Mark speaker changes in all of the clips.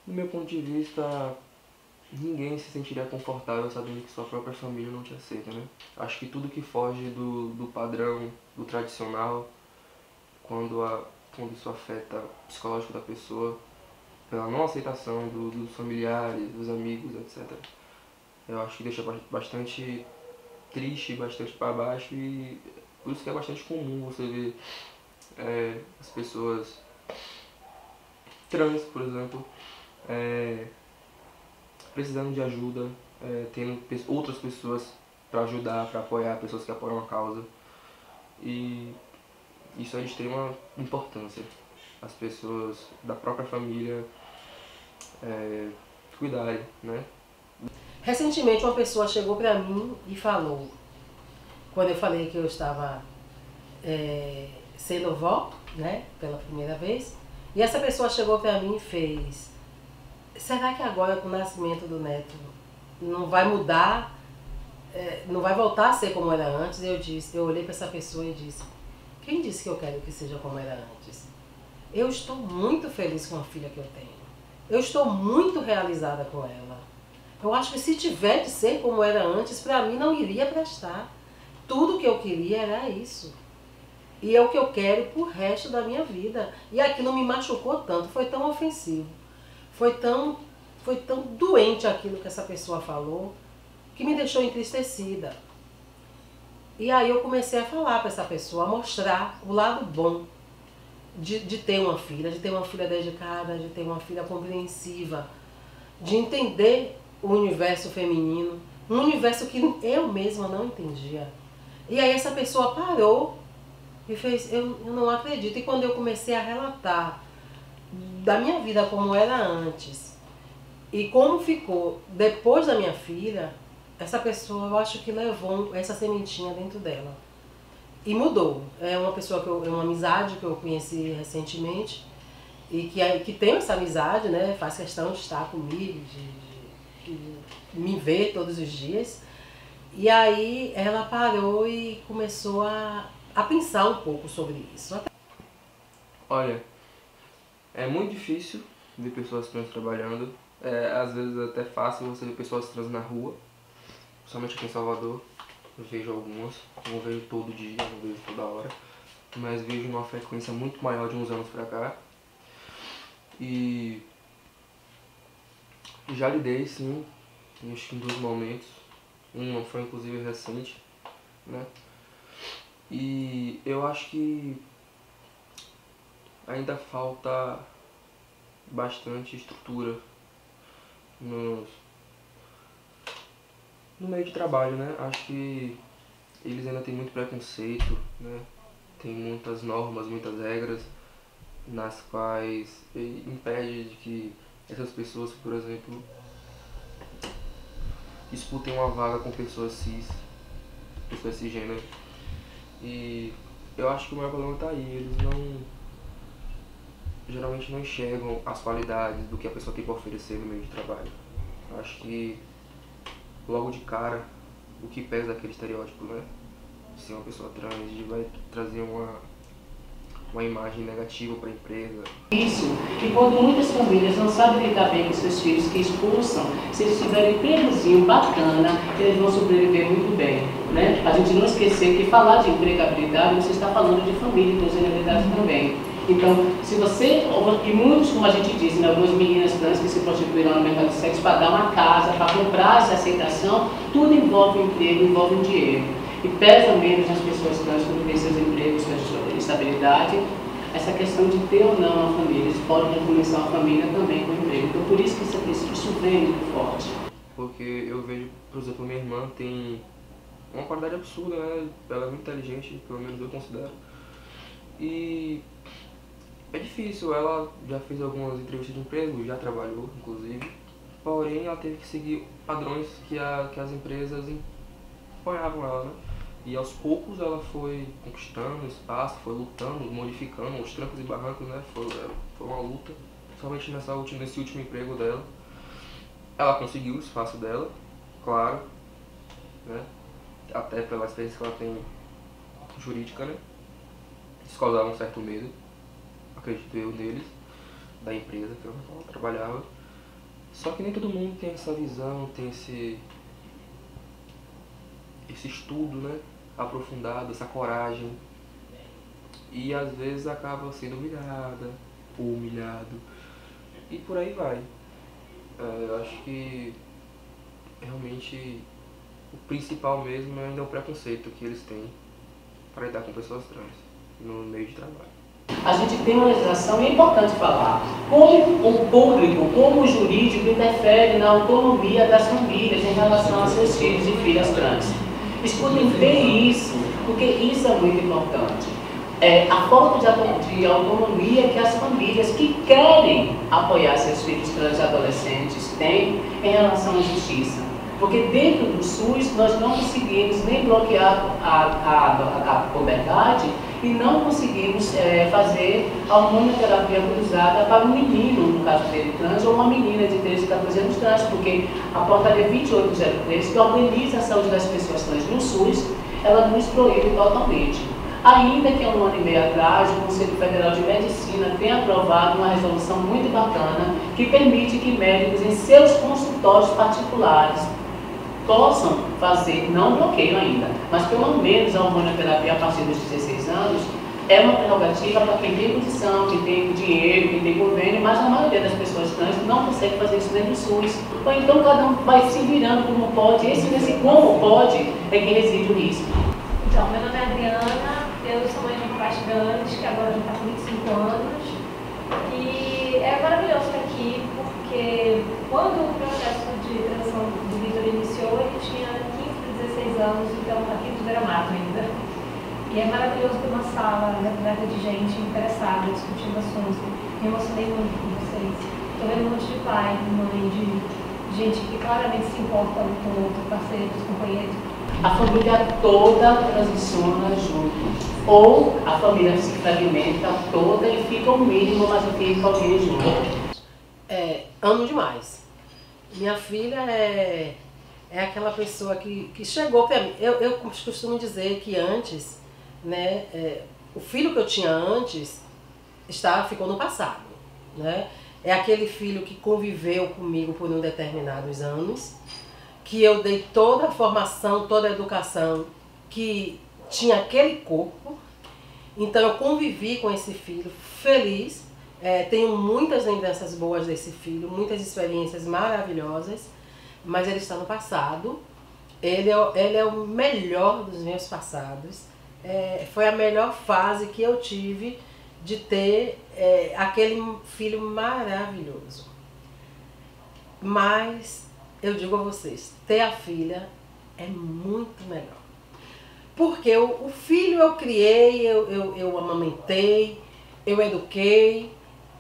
Speaker 1: Do meu ponto de vista, ninguém se sentiria confortável sabendo que sua própria família não te aceita, né? Acho que tudo que foge do padrão, do tradicional, quando isso afeta o psicológico da pessoa, pela não aceitação dos familiares, dos amigos, etc. Eu acho que deixa bastante triste, bastante para baixo e por isso que é bastante comum você ver as pessoas trans, por exemplo, é, precisando de ajuda, tendo outras pessoas para ajudar, para apoiar, pessoas que apoiam a causa. E isso é de extrema importância. As pessoas da própria família cuidarem, né?
Speaker 2: Recentemente uma pessoa chegou para mim e falou, quando eu falei que eu estava sendo vó, né, pela primeira vez, e essa pessoa chegou para mim e fez: será que agora com o nascimento do neto não vai mudar, não vai voltar a ser como era antes? Eu olhei para essa pessoa e disse: quem disse que eu quero que seja como era antes? Eu estou muito feliz com a filha que eu tenho. Eu estou muito realizada com ela. Eu acho que se tiver de ser como era antes, para mim não iria prestar. Tudo que eu queria era isso. E é o que eu quero pro resto da minha vida. E aquilo me machucou tanto, foi tão ofensivo. Foi tão, foi tão doente aquilo que essa pessoa falou, que me deixou entristecida. E aí eu comecei a falar para essa pessoa, a mostrar o lado bom de ter uma filha dedicada, de ter uma filha compreensiva, de entender o universo feminino, um universo que eu mesma não entendia. E aí essa pessoa parou e fez: eu não acredito. E quando eu comecei a relatar da minha vida como era antes e como ficou depois da minha filha, essa pessoa, eu acho que levou essa sementinha dentro dela. E mudou. É uma pessoa é uma amizade que eu conheci recentemente e que tem essa amizade, né? Faz questão de estar comigo, de me ver todos os dias. E aí ela parou e começou a pensar um pouco sobre isso.
Speaker 1: Olha, é muito difícil ver pessoas trans trabalhando. Às vezes é até fácil você ver pessoas trans na rua, principalmente aqui em Salvador. Eu vejo algumas, não vejo todo dia, não vejo toda hora, mas vejo numa frequência muito maior de uns anos pra cá. E já lidei sim, acho que em dois momentos. Um foi inclusive recente, né? E eu acho que ainda falta bastante estrutura no meio de trabalho, né? Acho que eles ainda têm muito preconceito, né? Tem muitas normas, muitas regras nas quais impede de que essas pessoas, por exemplo, disputem uma vaga com pessoas cisgênero. E eu acho que o maior problema tá aí, eles geralmente não enxergam as qualidades do que a pessoa tem para oferecer no meio de trabalho. Eu acho que logo de cara o que pesa é aquele estereótipo, né? Ser uma pessoa trans vai trazer uma imagem negativa para a empresa.
Speaker 3: Isso, e quando muitas famílias não sabem lidar bem com seus filhos, que expulsam, se eles tiverem um empregozinho bacana, eles vão sobreviver muito bem. Né? A gente não esquecer que falar de empregabilidade, você está falando de família e personalidade também. Então, se você, e muitos, como a gente diz, né, algumas meninas trans que se prostituíram no mercado de sexo para dar uma casa, para comprar essa aceitação, tudo envolve emprego, envolve dinheiro. E pesa menos nas pessoas trans quando têm seus empregos, sua estabilidade, essa questão de ter ou não uma família. Eles podem recomeçar uma família também com emprego. Então, por isso que isso vem muito forte.
Speaker 1: Porque eu vejo, por exemplo, minha irmã tem uma qualidade absurda, né? Ela é muito inteligente, pelo menos eu considero. E é difícil, ela já fez algumas entrevistas de emprego, já trabalhou, inclusive. Porém, ela teve que seguir padrões que as empresas impunhavam ela, né? E aos poucos ela foi conquistando espaço, foi lutando, modificando os trancos e barrancos, né? Foi uma luta, somente nesse último emprego dela. Ela conseguiu o espaço dela, claro, né? Até pela experiência que ela tem jurídica, né? Isso causava um certo medo, acredito eu, neles, da empresa que ela trabalhava. Só que nem todo mundo tem essa visão, tem esse estudo, né, aprofundado, essa coragem. E às vezes acaba sendo humilhada, ou humilhado, e por aí vai. Eu acho que realmente o principal mesmo é ainda o preconceito que eles têm para lidar com pessoas trans no meio de trabalho.
Speaker 3: A gente tem uma legislação e é importante falar como o público, como o jurídico interfere na autonomia das famílias em relação a seus filhos e filhas trans. Escutem bem isso, porque isso é muito importante. A falta de autonomia que as famílias que querem apoiar seus filhos trans e adolescentes têm em relação à justiça. Porque dentro do SUS nós não conseguimos nem bloquear a puberdade e não conseguimos fazer a hormonioterapia cruzada para um menino, no caso dele trans, ou uma menina de 13 e 14 anos trans, porque a portaria 2803, que organiza a saúde das pessoas trans no SUS, ela nos proíbe totalmente. Ainda que há um ano e meio atrás, o Conselho Federal de Medicina tenha aprovado uma resolução muito bacana que permite que médicos em seus consultórios particulares possam fazer, não bloqueio ainda, mas pelo menos a hormonioterapia a partir dos 16 anos, é uma prerrogativa para quem tem condição, quem tem dinheiro, quem tem convênio, mas a maioria das pessoas trans não consegue fazer isso dentro do SUS. Ou então cada um vai se virando como pode, nesse como pode é que reside o risco.
Speaker 4: Então, meu nome é Adriana, eu sou mãe de um rapaz trans, que agora já está com 25 anos, e é maravilhoso estar aqui, porque quando o processo de transição do Vitor iniciou, ele tinha 15 para 16 anos, então aqui tudo era mato ainda. E é maravilhoso ter uma sala repleta de gente interessada, discutindo assuntos. Me emocionei muito com vocês. Estou vendo um monte de pai, mãe, de gente que claramente se importa um com o outro, parceiros, companheiros.
Speaker 3: A família toda transiciona junto. Ou a família se fragmenta toda e fica o mínimo, mas fica alguém junto.
Speaker 2: Amo demais. Minha filha é aquela pessoa que chegou para mim. Eu costumo dizer que antes, né, o filho que eu tinha antes ficou no passado, né? É aquele filho que conviveu comigo por determinados anos, que eu dei toda a formação, toda a educação, que tinha aquele corpo. Então eu convivi com esse filho feliz, tenho muitas lembranças boas desse filho, muitas experiências maravilhosas, mas ele está no passado. Ele é o melhor dos meus passados. Foi a melhor fase que eu tive de ter aquele filho maravilhoso. Mas eu digo a vocês, ter a filha é muito melhor. Porque o filho eu criei, eu amamentei, eu eduquei,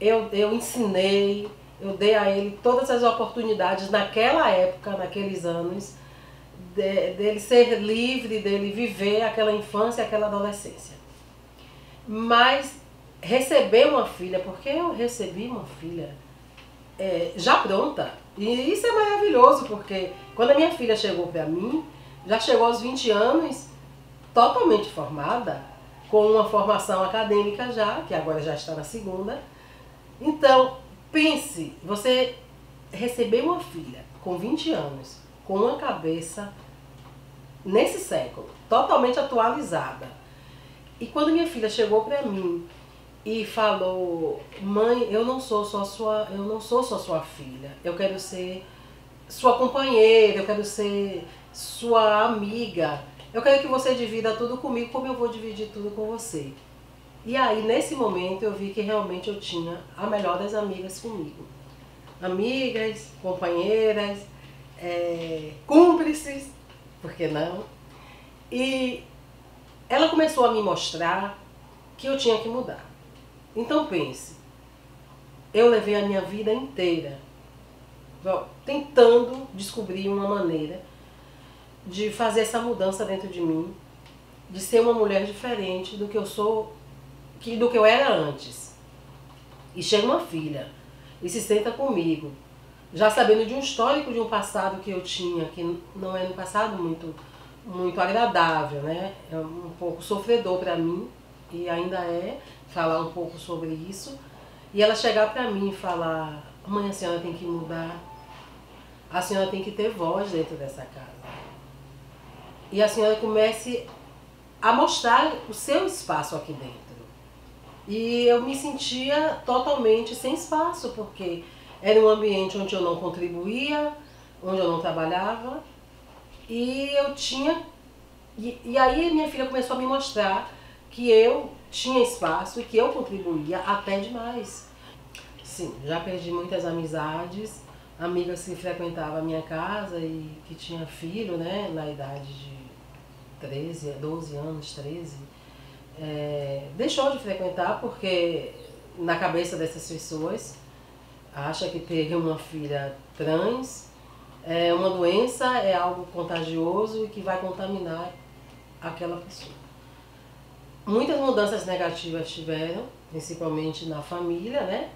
Speaker 2: eu ensinei, eu dei a ele todas as oportunidades naquela época, naqueles anos, dele ser livre, dele viver aquela infância, aquela adolescência. Mas receber uma filha, porque eu recebi uma filha já pronta, e isso é maravilhoso, porque quando a minha filha chegou para mim, já chegou aos 20 anos, totalmente formada, com uma formação acadêmica já, que agora já está na segunda. Então, pense, você receber uma filha com 20 anos, com uma cabeça nesse século, totalmente atualizada. E quando minha filha chegou para mim e falou: mãe, eu não sou só sua filha, eu quero ser sua companheira, eu quero ser sua amiga, eu quero que você divida tudo comigo como eu vou dividir tudo com você. E aí, nesse momento, eu vi que realmente eu tinha a melhor das amigas comigo. Amigas, companheiras, cúmplices, por que não? E ela começou a me mostrar que eu tinha que mudar. Então pense, eu levei a minha vida inteira tentando descobrir uma maneira de fazer essa mudança dentro de mim, de ser uma mulher diferente do que eu sou, do que eu era antes. E chega uma filha e se senta comigo, já sabendo de um histórico, de um passado que eu tinha, que não é um passado muito agradável, né? É um pouco sofredor para mim, e ainda falar um pouco sobre isso. E ela chegar para mim e falar: mãe, a senhora tem que mudar, a senhora tem que ter voz dentro dessa casa. E a senhora comece a mostrar o seu espaço aqui dentro. E eu me sentia totalmente sem espaço, porque era um ambiente onde eu não contribuía, onde eu não trabalhava, e eu tinha... E aí minha filha começou a me mostrar que eu tinha espaço e que eu contribuía até demais. Sim, já perdi muitas amizades, amigas que frequentavam a minha casa e que tinha filho, né, na idade de 13, 12 anos, 13. Deixou de frequentar porque na cabeça dessas pessoas acha que ter uma filha trans é uma doença, é algo contagioso e que vai contaminar aquela pessoa. Muitas mudanças negativas tiveram, principalmente na família, né?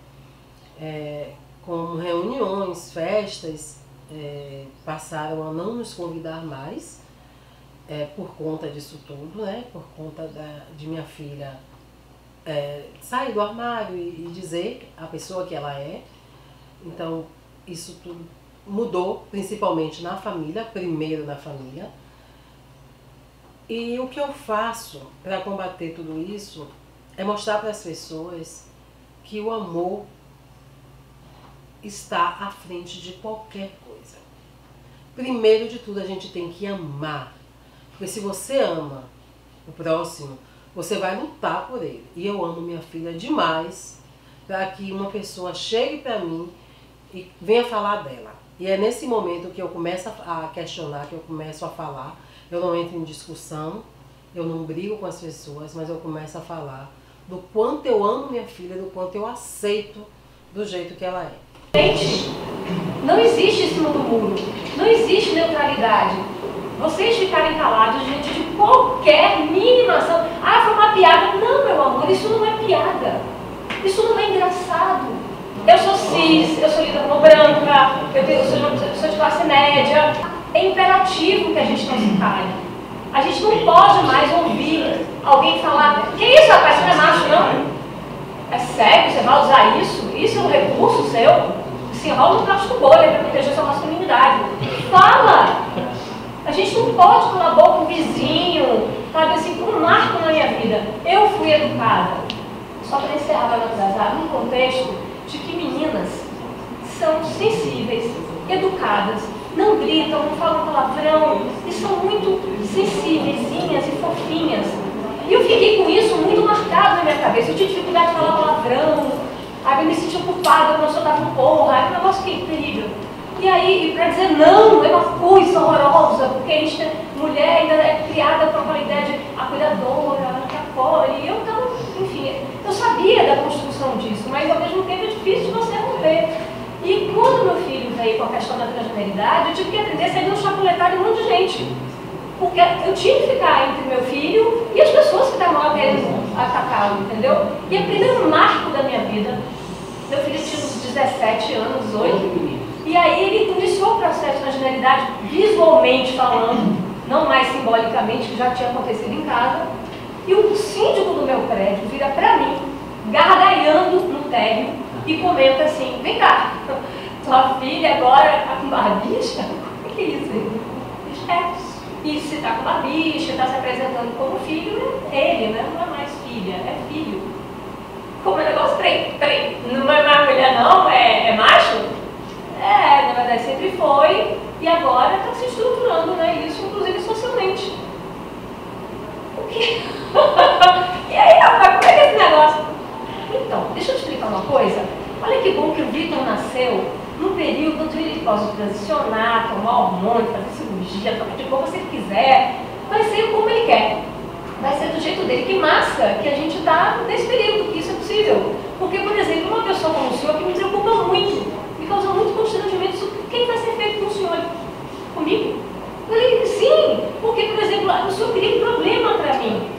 Speaker 2: Como reuniões, festas, passaram a não nos convidar mais por conta disso tudo, né? Por conta de minha filha sair do armário e dizer a pessoa que ela é. Então, isso tudo mudou, principalmente na família, primeiro na família. E o que eu faço para combater tudo isso é mostrar para as pessoas que o amor está à frente de qualquer coisa. Primeiro de tudo, a gente tem que amar. Porque se você ama o próximo, você vai lutar por ele. E eu amo minha filha demais para que uma pessoa chegue para mim e venha falar dela. E é nesse momento que eu começo a questionar, que eu começo a falar. Eu não entro em discussão, eu não brigo com as pessoas, mas eu começo a falar do quanto eu amo minha filha, do quanto eu aceito do jeito que ela é.
Speaker 4: Gente, não existe em cima do muro, não existe neutralidade. Vocês ficarem calados diante de qualquer mínima ação. Ah, foi uma piada. Não, meu amor, isso não é piada. Isso não é engraçado. Eu sou cis, eu sou lida como branca, eu sou de classe média. É imperativo que a gente não se cale. A gente não pode mais ouvir alguém falar: que isso, rapaz, você não é macho, não? É sério? Você vai usar isso? Isso é um recurso seu? Se enrola no plástico bolha para proteger sua masculinidade. Fala! A gente não pode calar a boca um vizinho, sabe assim, um marco na minha vida. Eu fui educada, só para encerrar a atrasar, num contexto de que meninas são sensíveis, educadas, não gritam, não falam palavrão, e são muito sensíveis e fofinhas. E eu fiquei com isso muito marcado na minha cabeça. Eu tinha dificuldade de falar palavrão, aí eu me sentia culpada quando eu soltava um porra, era um negócio que terrível. E aí, para dizer não, é uma coisa horrorosa, porque a gente, mulher ainda é criada com aquela ideia de a cuidadora, a que acolhe. Eu então, enfim, eu sabia da construção disso, mas ao mesmo tempo é difícil de você romper. E quando meu filho veio com a questão da transgeneridade, eu tive que aprender a sair no chapuletar de um monte de gente. Porque eu tinha que ficar entre meu filho e as pessoas que estavam lá querendo atacá-lo, entendeu? E o primeiro marco da minha vida, meu filho tinha uns 17 anos, 18, e aí ele iniciou o processo de transgeneridade visualmente falando, não mais simbolicamente, que já tinha acontecido em casa. E o síndico do meu prédio vira pra mim, gargalhando no térreo, e comenta assim: vem cá, tua filha agora tá com barbicha? O que é isso? E se tá com barbicha, tá se apresentando como filho, é ele, né? Não é mais filha, é filho. Como é negócio, peraí, não é mais mulher não? É macho? Na verdade sempre foi, e agora está se estruturando, né? Isso, inclusive, socialmente. O quê? E aí, rapaz, como é que é esse negócio? Então, deixa eu te explicar uma coisa. Olha que bom que o Vitor nasceu num período onde ele pode transicionar, tomar hormônio, fazer cirurgia, trocar de cor se ele quiser. Vai ser como ele quer. Vai ser do jeito dele. Que massa que a gente está nesse período, que isso é possível. Porque, por exemplo, uma pessoa como o senhor que me preocupa muito, me causa muito constrangimento sobre o que vai ser feito com o senhor. Comigo? Eu falei, sim, porque, por exemplo, o senhor cria um problema para mim.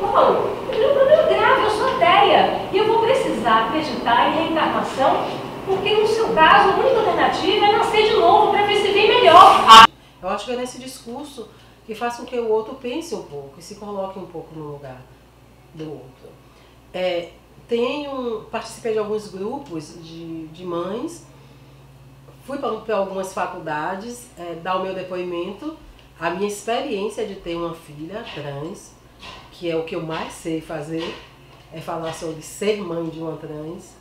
Speaker 4: Paulo, eu tenho um problema grave, eu sou ateia. E eu vou precisar acreditar em reencarnação, porque no seu caso, a única alternativa é nascer de novo para ver se vem melhor.
Speaker 2: Eu acho que é nesse discurso que faz com que o outro pense um pouco e se coloque um pouco no lugar do outro. Participei de alguns grupos de mães fui para algumas faculdades dar o meu depoimento, a minha experiência de ter uma filha trans, que é o que eu mais sei fazer, é falar sobre ser mãe de uma trans.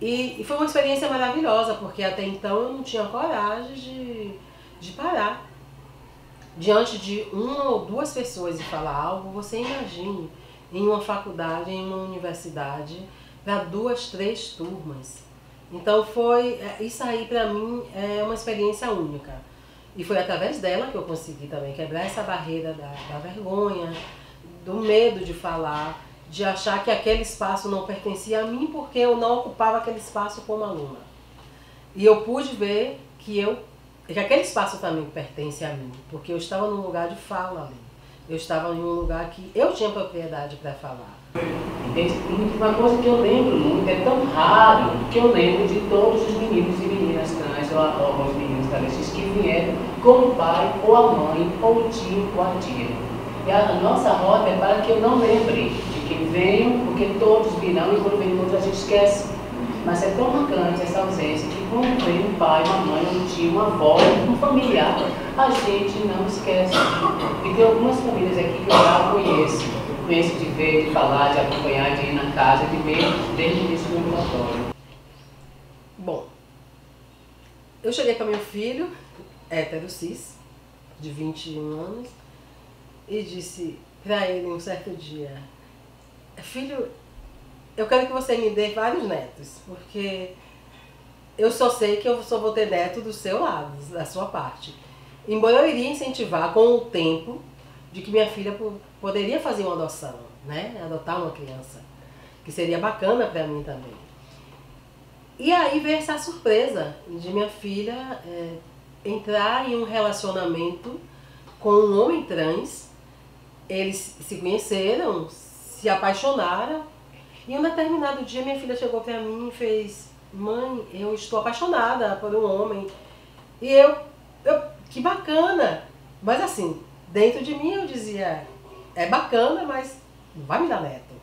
Speaker 2: E foi uma experiência maravilhosa, porque até então eu não tinha coragem de parar. Diante de uma ou duas pessoas e falar algo, você imagine em uma faculdade, em uma universidade, para 2, 3 turmas. Então isso aí para mim é uma experiência única. E foi através dela que eu consegui também quebrar essa barreira da vergonha, do medo de falar, de achar que aquele espaço não pertencia a mim porque eu não ocupava aquele espaço como aluna. E eu pude ver que aquele espaço também pertence a mim, porque eu estava num lugar de fala ali. Eu estava em um lugar que eu tinha propriedade para falar.
Speaker 3: Uma coisa que eu lembro muito, é tão raro, que eu lembro de todos os meninos e meninas trans, ou alguns meninos travestis que vieram com o pai, ou a mãe, ou o tio, ou a tia. E a nossa rota é para que eu não lembre de quem veio, porque todos virão e quando vem todos a gente esquece. Mas é tão marcante essa ausência que quando vem um pai, uma mãe, um tio, uma avó, um familiar, a gente não esquece. E tem algumas famílias aqui que eu já conheço de ver, de falar, de acompanhar, de ir na casa, de ver desde o início do ambulatório.
Speaker 2: Bom, eu cheguei com meu filho, hétero cis, de 21 anos, e disse para ele um certo dia: filho, eu quero que você me dê vários netos, porque eu só sei que eu só vou ter neto do seu lado, da sua parte. Embora eu iria incentivar com o tempo de que minha filha poderia fazer uma adoção, né? Adotar uma criança, que seria bacana para mim também. E aí veio essa surpresa de minha filha entrar em um relacionamento com um homem trans. Eles se conheceram, se apaixonaram, e um determinado dia minha filha chegou para mim e fez: mãe, eu estou apaixonada por um homem. E eu que bacana! Mas assim, dentro de mim eu dizia: é bacana, mas não vai me dar neto.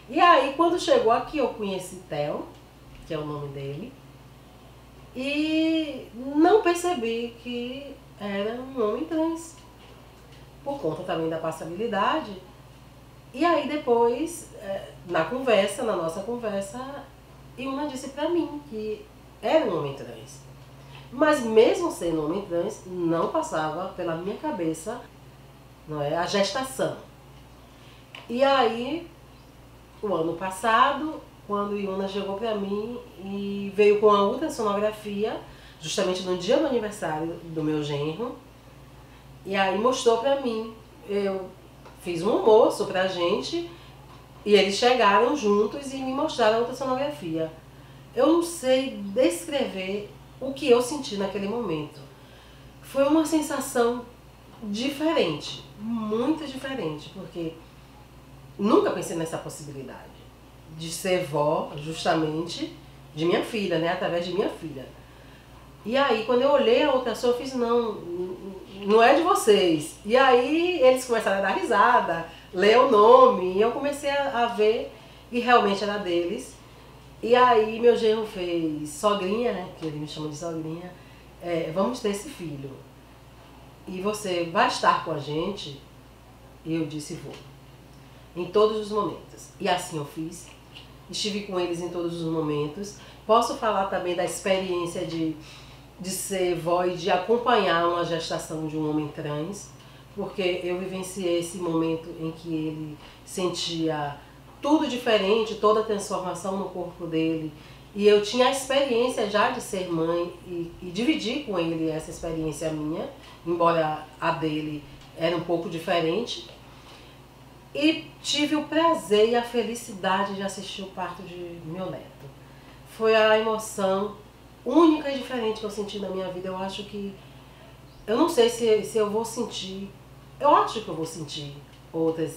Speaker 2: E aí quando chegou aqui eu conheci Theo, que é o nome dele, e não percebi que era um homem trans, por conta também da passabilidade. E aí depois, na nossa conversa, Ilna disse pra mim que era um homem trans. Mas mesmo sendo um homem trans, não passava pela minha cabeça, não é, a gestação. E aí, o ano passado, quando Ilna chegou pra mim e veio com a ultrassonografia, justamente no dia do aniversário do meu genro, e aí mostrou pra mim, eu fiz um almoço pra gente e eles chegaram juntos e me mostraram a ultrassonografia. Eu não sei descrever o que eu senti naquele momento. Foi uma sensação diferente, muito diferente, porque nunca pensei nessa possibilidade de ser vó, justamente, de minha filha, né, através de minha filha. E aí, quando eu olhei a ultrassom, eu fiz: não é de vocês. E aí eles começaram a dar risada, ler o nome, e eu comecei a ver, e realmente era deles. E aí meu genro fez: sogrinha, né, que ele me chama de sogrinha, vamos ter esse filho. E você vai estar com a gente? E eu disse: vou. Em todos os momentos. E assim eu fiz. Estive com eles em todos os momentos. Posso falar também da experiência de ser vó e de acompanhar uma gestação de um homem trans, porque eu vivenciei esse momento em que ele sentia tudo diferente, toda a transformação no corpo dele, e eu tinha a experiência já de ser mãe e dividir com ele essa experiência minha, embora a dele era um pouco diferente, e tive o prazer e a felicidade de assistir o parto de meu neto. Foi a emoção única e diferente que eu senti na minha vida. Eu acho que, eu não sei se eu vou sentir, eu acho que eu vou sentir outras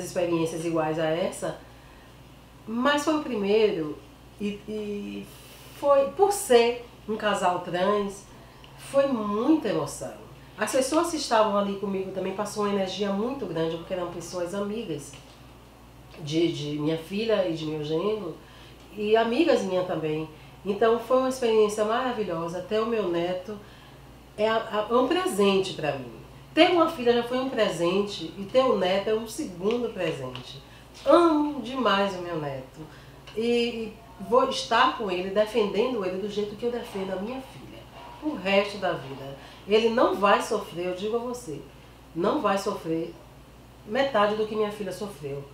Speaker 2: experiências iguais a essa, mas foi o primeiro, e foi, por ser um casal trans, foi muita emoção. As pessoas que estavam ali comigo também passou uma energia muito grande, porque eram pessoas amigas de minha filha e de meu genro, e amigas minhas também. Então foi uma experiência maravilhosa. Ter o meu neto é um presente para mim. Ter uma filha já foi um presente e ter um neto é um segundo presente. Amo demais o meu neto e vou estar com ele, defendendo ele do jeito que eu defendo a minha filha, o resto da vida. Ele não vai sofrer, eu digo a você, não vai sofrer metade do que minha filha sofreu,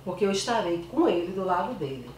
Speaker 2: porque eu estarei com ele, do lado dele.